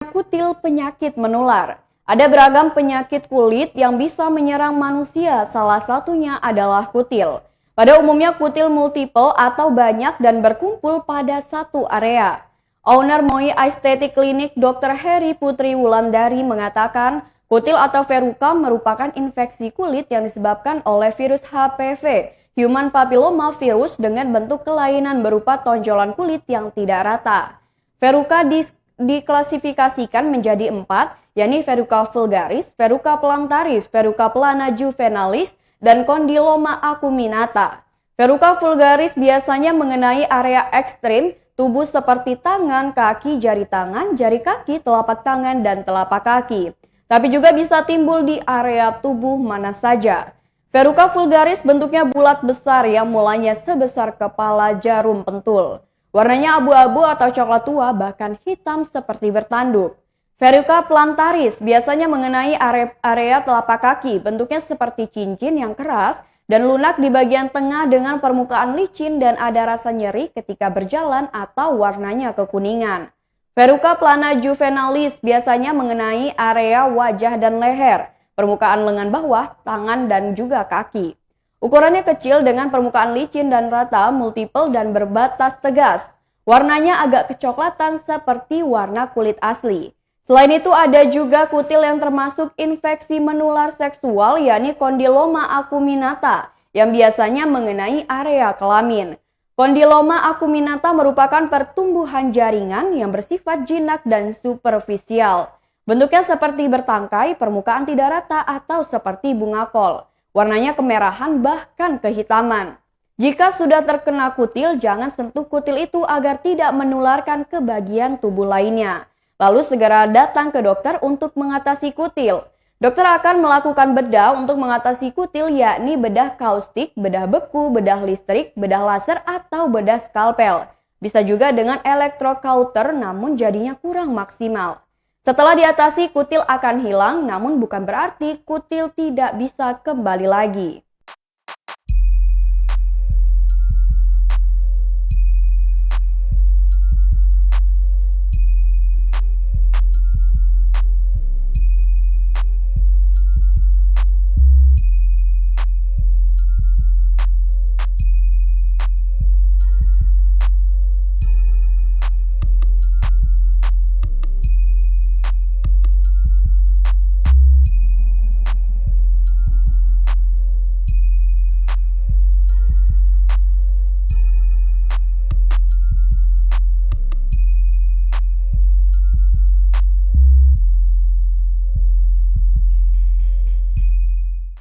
kutil penyakit menular. Ada beragam penyakit kulit yang bisa menyerang manusia, salah satunya adalah kutil. Pada umumnya kutil multiple atau banyak dan berkumpul pada satu area. Owner Moi Aesthetic Clinic Dr. Heri Putri Wulandari mengatakan, kutil atau verruca merupakan infeksi kulit yang disebabkan oleh virus HPV, Human Papilloma Virus, dengan bentuk kelainan berupa tonjolan kulit yang tidak rata. Verruca diklasifikasikan menjadi 4, yakni verruca vulgaris, verruca plantaris, verruca plana juvenalis, dan condyloma acuminata. Verruca vulgaris biasanya mengenai area ekstrim tubuh seperti tangan, kaki, jari tangan, jari kaki, telapak tangan, dan telapak kaki. Tapi juga bisa timbul di area tubuh mana saja. Verruca vulgaris bentuknya bulat besar yang mulanya sebesar kepala jarum pentul. Warnanya abu-abu atau coklat tua, bahkan hitam seperti bertanduk. Verruca plantaris biasanya mengenai area telapak kaki, bentuknya seperti cincin yang keras dan lunak di bagian tengah dengan permukaan licin dan ada rasa nyeri ketika berjalan atau warnanya kekuningan. Verruca plana juvenalis biasanya mengenai area wajah dan leher, permukaan lengan bawah, tangan, dan juga kaki. Ukurannya kecil dengan permukaan licin dan rata, multiple dan berbatas tegas. Warnanya agak kecoklatan seperti warna kulit asli. Selain itu ada juga kutil yang termasuk infeksi menular seksual, yakni condyloma acuminata yang biasanya mengenai area kelamin. Condyloma acuminata merupakan pertumbuhan jaringan yang bersifat jinak dan superficial. Bentuknya seperti bertangkai, permukaan tidak rata atau seperti bunga kol. Warnanya kemerahan bahkan kehitaman. Jika sudah terkena kutil, jangan sentuh kutil itu agar tidak menularkan ke bagian tubuh lainnya. Lalu segera datang ke dokter untuk mengatasi kutil. Dokter akan melakukan bedah untuk mengatasi kutil, yakni bedah kaustik, bedah beku, bedah listrik, bedah laser, atau bedah skalpel. Bisa juga dengan elektrokauter, namun jadinya kurang maksimal. Setelah diatasi, kutil akan hilang, namun bukan berarti kutil tidak bisa kembali lagi.